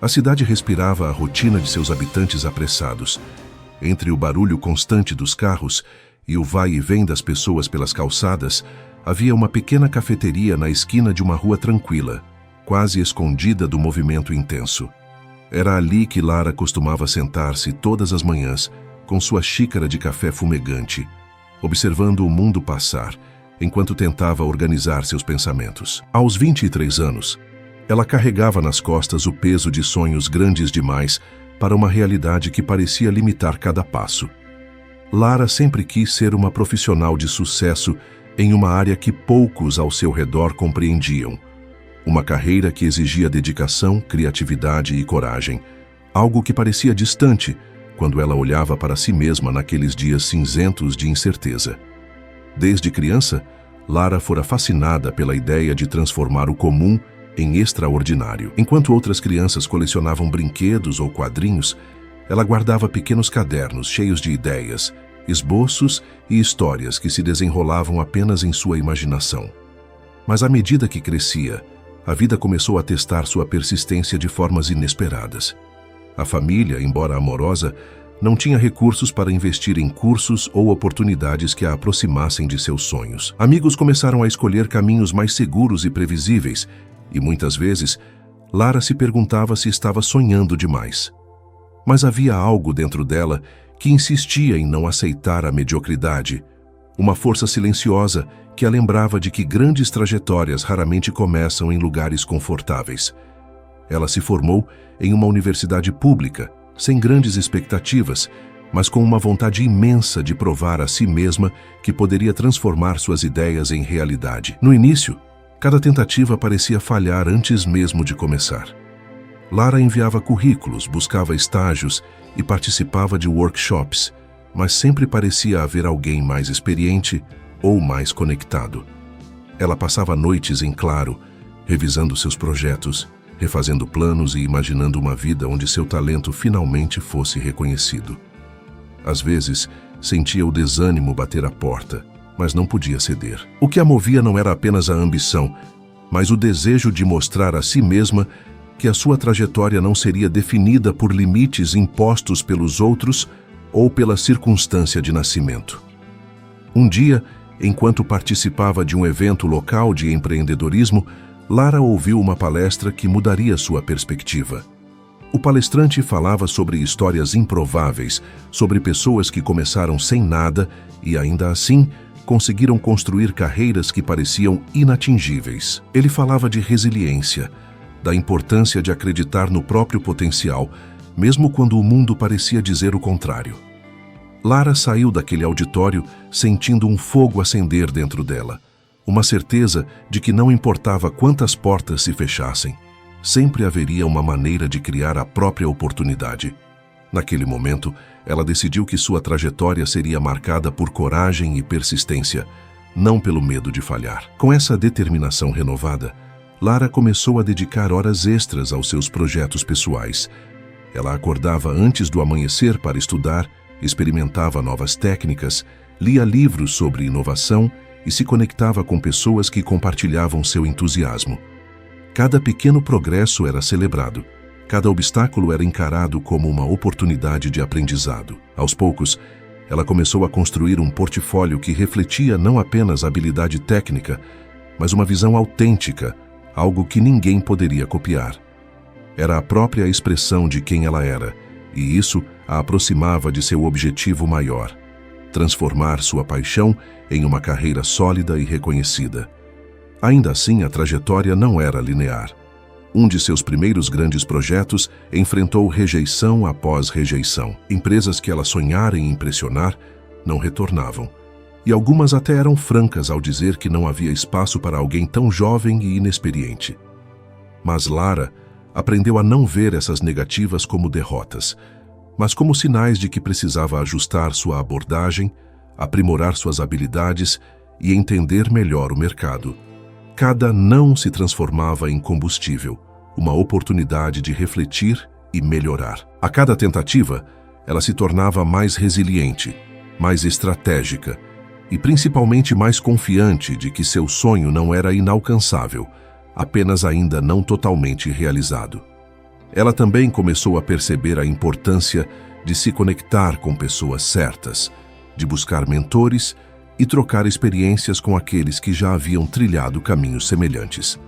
A cidade respirava a rotina de seus habitantes apressados. Entre o barulho constante dos carros e o vai e vem das pessoas pelas calçadas, havia uma pequena cafeteria na esquina de uma rua tranquila, quase escondida do movimento intenso. Era ali que Lara costumava sentar-se todas as manhãs, com sua xícara de café fumegante, observando o mundo passar, enquanto tentava organizar seus pensamentos. Aos 23 anos, ela carregava nas costas o peso de sonhos grandes demais para uma realidade que parecia limitar cada passo. Lara sempre quis ser uma profissional de sucesso em uma área que poucos ao seu redor compreendiam. Uma carreira que exigia dedicação, criatividade e coragem, algo que parecia distante quando ela olhava para si mesma naqueles dias cinzentos de incerteza. Desde criança, Lara fora fascinada pela ideia de transformar o comum em extraordinário. Enquanto outras crianças colecionavam brinquedos ou quadrinhos, ela guardava pequenos cadernos cheios de ideias, esboços e histórias que se desenrolavam apenas em sua imaginação. Mas à medida que crescia, a vida começou a testar sua persistência de formas inesperadas. A família, embora amorosa, não tinha recursos para investir em cursos ou oportunidades que a aproximassem de seus sonhos. Amigos começaram a escolher caminhos mais seguros e previsíveis, e muitas vezes, Lara se perguntava se estava sonhando demais. Mas havia algo dentro dela que insistia em não aceitar a mediocridade, uma força silenciosa que a lembrava de que grandes trajetórias raramente começam em lugares confortáveis. Ela se formou em uma universidade pública, sem grandes expectativas, mas com uma vontade imensa de provar a si mesma que poderia transformar suas ideias em realidade. No início, cada tentativa parecia falhar antes mesmo de começar. Lara enviava currículos, buscava estágios e participava de workshops, mas sempre parecia haver alguém mais experiente ou mais conectado. Ela passava noites em claro, revisando seus projetos, refazendo planos e imaginando uma vida onde seu talento finalmente fosse reconhecido. Às vezes, sentia o desânimo bater à porta, mas não podia ceder. O que a movia não era apenas a ambição, mas o desejo de mostrar a si mesma que a sua trajetória não seria definida por limites impostos pelos outros ou pela circunstância de nascimento. Um dia, enquanto participava de um evento local de empreendedorismo, Lara ouviu uma palestra que mudaria sua perspectiva. O palestrante falava sobre histórias improváveis, sobre pessoas que começaram sem nada e, ainda assim, conseguiram construir carreiras que pareciam inatingíveis. Ele falava de resiliência, da importância de acreditar no próprio potencial, mesmo quando o mundo parecia dizer o contrário. Lara saiu daquele auditório sentindo um fogo acender dentro dela, uma certeza de que não importava quantas portas se fechassem, sempre haveria uma maneira de criar a própria oportunidade. Naquele momento, ela decidiu que sua trajetória seria marcada por coragem e persistência, não pelo medo de falhar. Com essa determinação renovada, Lara começou a dedicar horas extras aos seus projetos pessoais. Ela acordava antes do amanhecer para estudar, experimentava novas técnicas, lia livros sobre inovação e se conectava com pessoas que compartilhavam seu entusiasmo. Cada pequeno progresso era celebrado. Cada obstáculo era encarado como uma oportunidade de aprendizado. Aos poucos, ela começou a construir um portfólio que refletia não apenas a habilidade técnica, mas uma visão autêntica, algo que ninguém poderia copiar. Era a própria expressão de quem ela era, e isso a aproximava de seu objetivo maior: transformar sua paixão em uma carreira sólida e reconhecida. Ainda assim, a trajetória não era linear. Um de seus primeiros grandes projetos enfrentou rejeição após rejeição. Empresas que ela sonhara em impressionar não retornavam. E algumas até eram francas ao dizer que não havia espaço para alguém tão jovem e inexperiente. Mas Lara aprendeu a não ver essas negativas como derrotas, mas como sinais de que precisava ajustar sua abordagem, aprimorar suas habilidades e entender melhor o mercado. Cada não se transformava em combustível, uma oportunidade de refletir e melhorar. A cada tentativa, ela se tornava mais resiliente, mais estratégica e principalmente mais confiante de que seu sonho não era inalcançável, apenas ainda não totalmente realizado. Ela também começou a perceber a importância de se conectar com pessoas certas, de buscar mentores e trocar experiências com aqueles que já haviam trilhado caminhos semelhantes.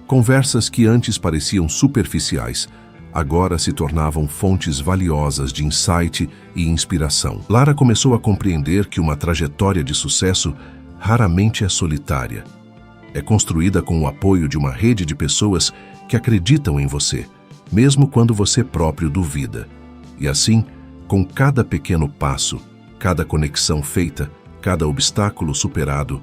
Conversas que antes pareciam superficiais, agora se tornavam fontes valiosas de insight e inspiração. Lara começou a compreender que uma trajetória de sucesso raramente é solitária. É construída com o apoio de uma rede de pessoas que acreditam em você, mesmo quando você próprio duvida. E assim, com cada pequeno passo, cada conexão feita, cada obstáculo superado,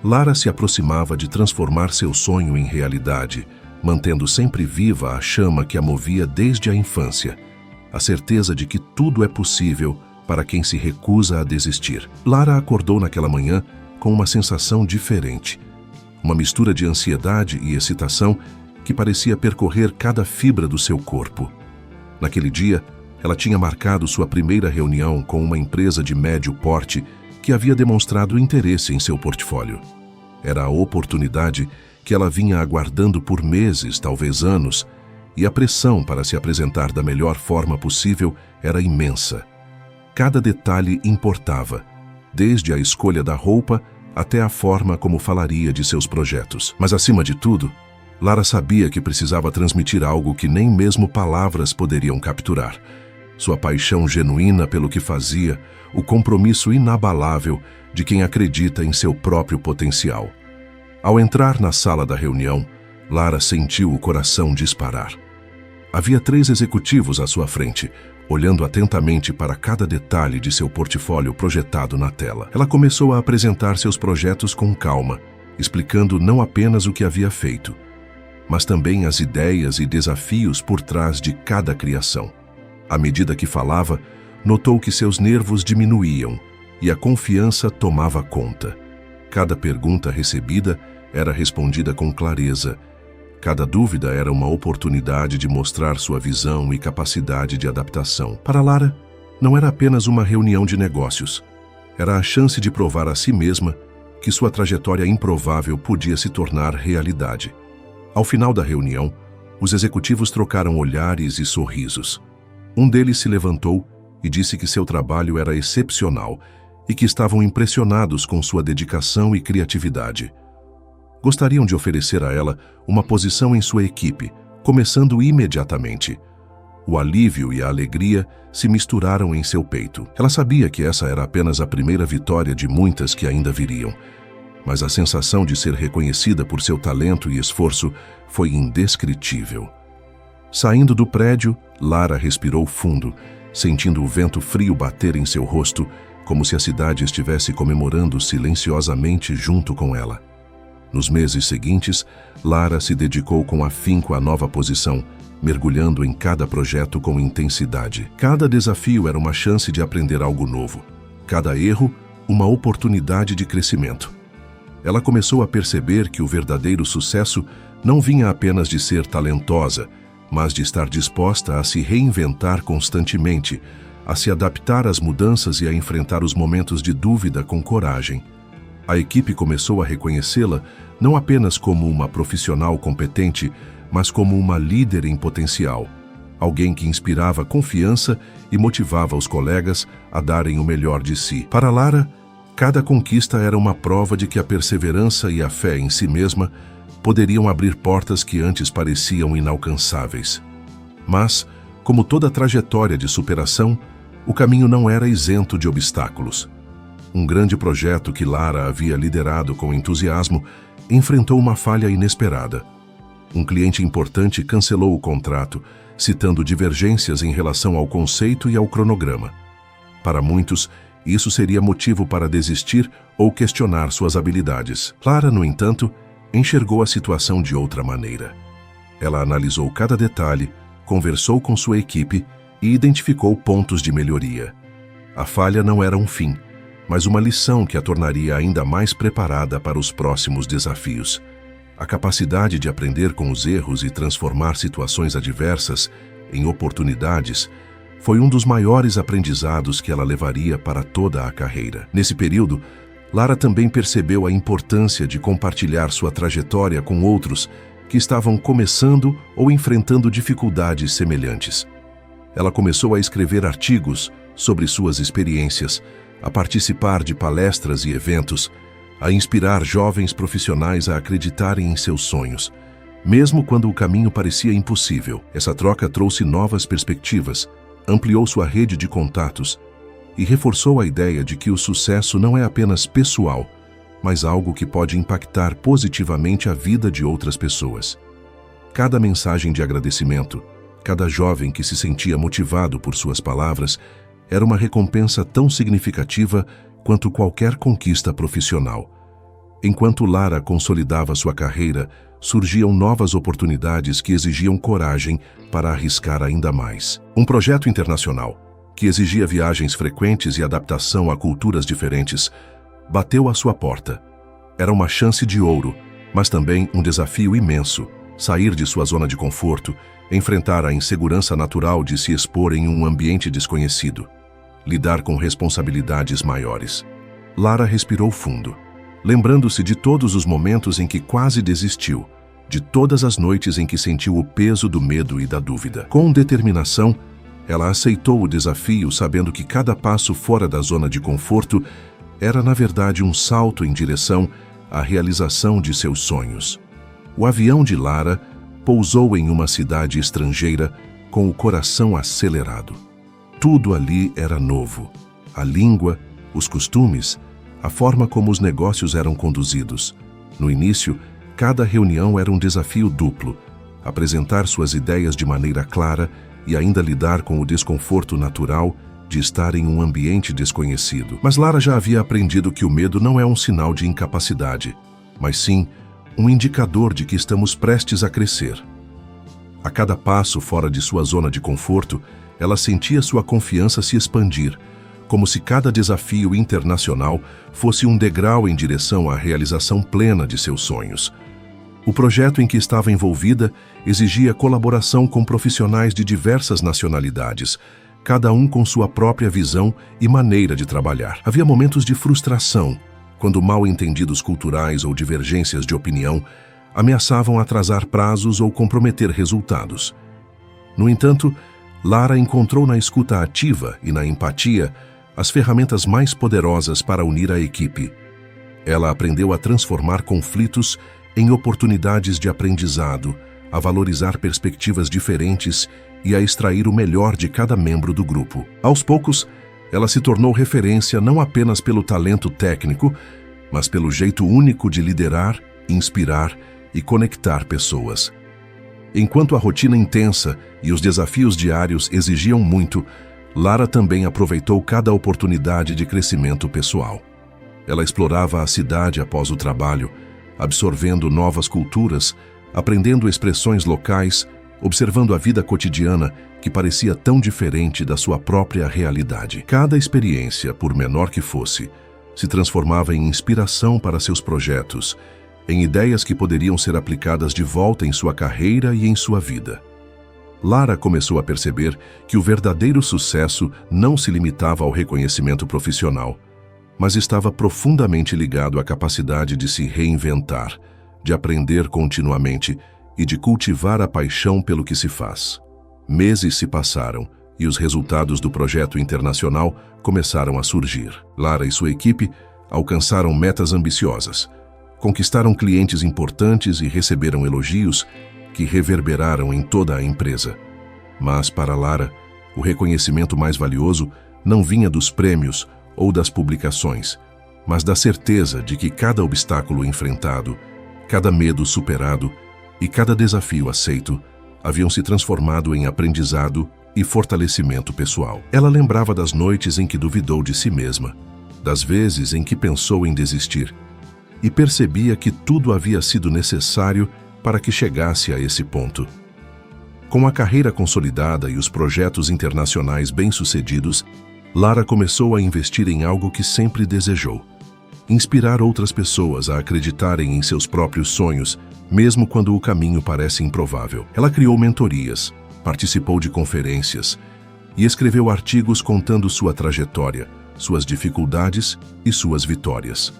Lara se aproximava de transformar seu sonho em realidade, mantendo sempre viva a chama que a movia desde a infância, a certeza de que tudo é possível para quem se recusa a desistir. Lara acordou naquela manhã com uma sensação diferente, uma mistura de ansiedade e excitação que parecia percorrer cada fibra do seu corpo. Naquele dia, ela tinha marcado sua primeira reunião com uma empresa de médio porte que havia demonstrado interesse em seu portfólio. Era a oportunidade que ela vinha aguardando por meses, talvez anos, e a pressão para se apresentar da melhor forma possível era imensa. Cada detalhe importava, desde a escolha da roupa até a forma como falaria de seus projetos. Mas, acima de tudo, Lara sabia que precisava transmitir algo que nem mesmo palavras poderiam capturar. Sua paixão genuína pelo que fazia, o compromisso inabalável de quem acredita em seu próprio potencial. Ao entrar na sala da reunião, Lara sentiu o coração disparar. Havia 3 executivos à sua frente, olhando atentamente para cada detalhe de seu portfólio projetado na tela. Ela começou a apresentar seus projetos com calma, explicando não apenas o que havia feito, mas também as ideias e desafios por trás de cada criação. À medida que falava, notou que seus nervos diminuíam e a confiança tomava conta. Cada pergunta recebida era respondida com clareza. Cada dúvida era uma oportunidade de mostrar sua visão e capacidade de adaptação. Para Lara, não era apenas uma reunião de negócios. Era a chance de provar a si mesma que sua trajetória improvável podia se tornar realidade. Ao final da reunião, os executivos trocaram olhares e sorrisos. Um deles se levantou e disse que seu trabalho era excepcional e que estavam impressionados com sua dedicação e criatividade. Gostariam de oferecer a ela uma posição em sua equipe, começando imediatamente. O alívio e a alegria se misturaram em seu peito. Ela sabia que essa era apenas a primeira vitória de muitas que ainda viriam, mas a sensação de ser reconhecida por seu talento e esforço foi indescritível. Saindo do prédio, Lara respirou fundo, sentindo o vento frio bater em seu rosto, como se a cidade estivesse comemorando silenciosamente junto com ela. Nos meses seguintes, Lara se dedicou com afinco à nova posição, mergulhando em cada projeto com intensidade. Cada desafio era uma chance de aprender algo novo. Cada erro, uma oportunidade de crescimento. Ela começou a perceber que o verdadeiro sucesso não vinha apenas de ser talentosa, mas de estar disposta a se reinventar constantemente, a se adaptar às mudanças e a enfrentar os momentos de dúvida com coragem. A equipe começou a reconhecê-la não apenas como uma profissional competente, mas como uma líder em potencial, alguém que inspirava confiança e motivava os colegas a darem o melhor de si. Para Lara, cada conquista era uma prova de que a perseverança e a fé em si mesma poderiam abrir portas que antes pareciam inalcançáveis. Mas, como toda trajetória de superação, o caminho não era isento de obstáculos. Um grande projeto que Lara havia liderado com entusiasmo enfrentou uma falha inesperada. Um cliente importante cancelou o contrato, citando divergências em relação ao conceito e ao cronograma. Para muitos, isso seria motivo para desistir ou questionar suas habilidades. Lara, no entanto, enxergou a situação de outra maneira. Ela analisou cada detalhe, conversou com sua equipe e identificou pontos de melhoria. A falha não era um fim, mas uma lição que a tornaria ainda mais preparada para os próximos desafios. A capacidade de aprender com os erros e transformar situações adversas em oportunidades foi um dos maiores aprendizados que ela levaria para toda a carreira. Nesse período, Lara também percebeu a importância de compartilhar sua trajetória com outros que estavam começando ou enfrentando dificuldades semelhantes. Ela começou a escrever artigos sobre suas experiências, a participar de palestras e eventos, a inspirar jovens profissionais a acreditarem em seus sonhos, mesmo quando o caminho parecia impossível. Essa troca trouxe novas perspectivas, ampliou sua rede de contatos e reforçou a ideia de que o sucesso não é apenas pessoal, mas algo que pode impactar positivamente a vida de outras pessoas. Cada mensagem de agradecimento, cada jovem que se sentia motivado por suas palavras, era uma recompensa tão significativa quanto qualquer conquista profissional. Enquanto Lara consolidava sua carreira, surgiam novas oportunidades que exigiam coragem para arriscar ainda mais. Um projeto internacional, que exigia viagens frequentes e adaptação a culturas diferentes, bateu à sua porta. Era uma chance de ouro, mas também um desafio imenso: sair de sua zona de conforto, enfrentar a insegurança natural de se expor em um ambiente desconhecido, lidar com responsabilidades maiores. Lara respirou fundo, lembrando-se de todos os momentos em que quase desistiu, de todas as noites em que sentiu o peso do medo e da dúvida. Com determinação, ela aceitou o desafio, sabendo que cada passo fora da zona de conforto era, na verdade, um salto em direção à realização de seus sonhos. O avião de Lara pousou em uma cidade estrangeira com o coração acelerado. Tudo ali era novo: a língua, os costumes, a forma como os negócios eram conduzidos. No início, cada reunião era um desafio duplo: apresentar suas ideias de maneira clara e ainda lidar com o desconforto natural de estar em um ambiente desconhecido. Mas Lara já havia aprendido que o medo não é um sinal de incapacidade, mas sim um indicador de que estamos prestes a crescer. A cada passo fora de sua zona de conforto, ela sentia sua confiança se expandir, como se cada desafio internacional fosse um degrau em direção à realização plena de seus sonhos. O projeto em que estava envolvida exigia colaboração com profissionais de diversas nacionalidades, cada um com sua própria visão e maneira de trabalhar. Havia momentos de frustração, quando mal-entendidos culturais ou divergências de opinião ameaçavam atrasar prazos ou comprometer resultados. No entanto, Lara encontrou na escuta ativa e na empatia as ferramentas mais poderosas para unir a equipe. Ela aprendeu a transformar conflitos em oportunidades de aprendizado, a valorizar perspectivas diferentes e a extrair o melhor de cada membro do grupo. Aos poucos, ela se tornou referência não apenas pelo talento técnico, mas pelo jeito único de liderar, inspirar e conectar pessoas. Enquanto a rotina intensa e os desafios diários exigiam muito, Lara também aproveitou cada oportunidade de crescimento pessoal. Ela explorava a cidade após o trabalho, absorvendo novas culturas, aprendendo expressões locais, observando a vida cotidiana que parecia tão diferente da sua própria realidade. Cada experiência, por menor que fosse, se transformava em inspiração para seus projetos, em ideias que poderiam ser aplicadas de volta em sua carreira e em sua vida. Lara começou a perceber que o verdadeiro sucesso não se limitava ao reconhecimento profissional, mas estava profundamente ligado à capacidade de se reinventar, de aprender continuamente e de cultivar a paixão pelo que se faz. Meses se passaram e os resultados do projeto internacional começaram a surgir. Lara e sua equipe alcançaram metas ambiciosas, conquistaram clientes importantes e receberam elogios que reverberaram em toda a empresa. Mas, para Lara, o reconhecimento mais valioso não vinha dos prêmios ou das publicações, mas da certeza de que cada obstáculo enfrentado, cada medo superado e cada desafio aceito haviam se transformado em aprendizado e fortalecimento pessoal. Ela lembrava das noites em que duvidou de si mesma, das vezes em que pensou em desistir, e percebia que tudo havia sido necessário para que chegasse a esse ponto. Com a carreira consolidada e os projetos internacionais bem-sucedidos, Lara começou a investir em algo que sempre desejou: inspirar outras pessoas a acreditarem em seus próprios sonhos, mesmo quando o caminho parece improvável. Ela criou mentorias, participou de conferências e escreveu artigos contando sua trajetória, suas dificuldades e suas vitórias.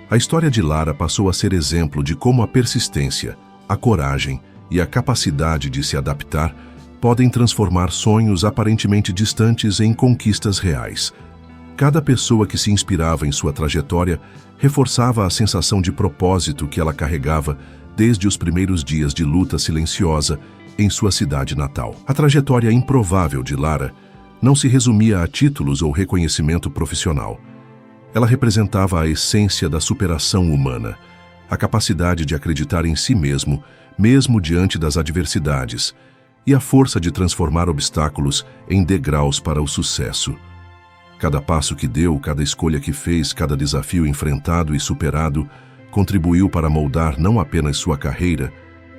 A história de Lara passou a ser exemplo de como a persistência, a coragem e a capacidade de se adaptar podem transformar sonhos aparentemente distantes em conquistas reais. Cada pessoa que se inspirava em sua trajetória reforçava a sensação de propósito que ela carregava desde os primeiros dias de luta silenciosa em sua cidade natal. A trajetória improvável de Lara não se resumia a títulos ou reconhecimento profissional. Ela representava a essência da superação humana, a capacidade de acreditar em si mesmo, mesmo diante das adversidades, e a força de transformar obstáculos em degraus para o sucesso. Cada passo que deu, cada escolha que fez, cada desafio enfrentado e superado contribuiu para moldar não apenas sua carreira,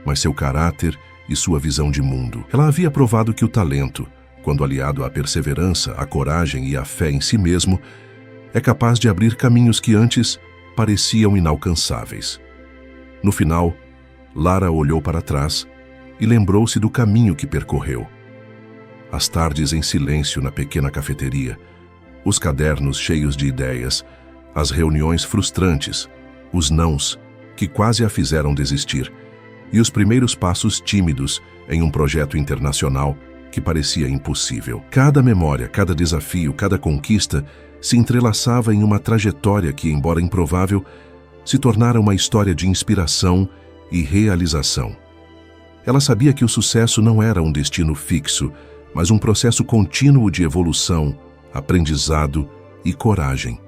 mas seu caráter e sua visão de mundo. Ela havia provado que o talento, quando aliado à perseverança, à coragem e à fé em si mesmo, é capaz de abrir caminhos que antes pareciam inalcançáveis. No final, Lara olhou para trás e lembrou-se do caminho que percorreu. As tardes em silêncio na pequena cafeteria, os cadernos cheios de ideias, as reuniões frustrantes, os nãos que quase a fizeram desistir, e os primeiros passos tímidos em um projeto internacional que parecia impossível. Cada memória, cada desafio, cada conquista se entrelaçava em uma trajetória que, embora improvável, se tornara uma história de inspiração e realização. Ela sabia que o sucesso não era um destino fixo, mas um processo contínuo de evolução, aprendizado e coragem.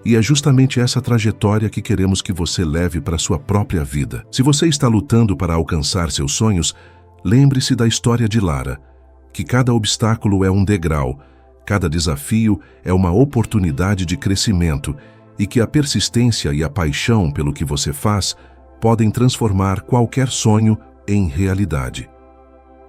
E é justamente essa trajetória que queremos que você leve para a sua própria vida. Se você está lutando para alcançar seus sonhos, lembre-se da história de Lara, que cada obstáculo é um degrau, cada desafio é uma oportunidade de crescimento e que a persistência e a paixão pelo que você faz podem transformar qualquer sonho em realidade.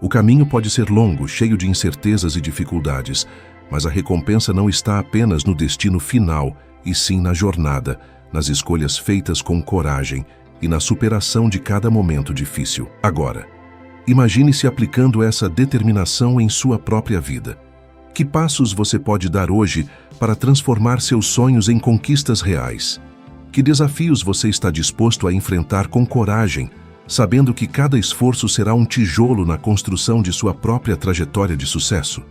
O caminho pode ser longo, cheio de incertezas e dificuldades, mas a recompensa não está apenas no destino final, e sim na jornada, nas escolhas feitas com coragem e na superação de cada momento difícil. Agora, imagine-se aplicando essa determinação em sua própria vida. Que passos você pode dar hoje para transformar seus sonhos em conquistas reais? Que desafios você está disposto a enfrentar com coragem, sabendo que cada esforço será um tijolo na construção de sua própria trajetória de sucesso?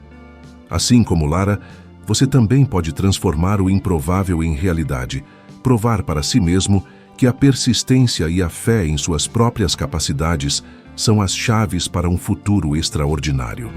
Assim como Lara, você também pode transformar o improvável em realidade, provar para si mesmo que a persistência e a fé em suas próprias capacidades são as chaves para um futuro extraordinário.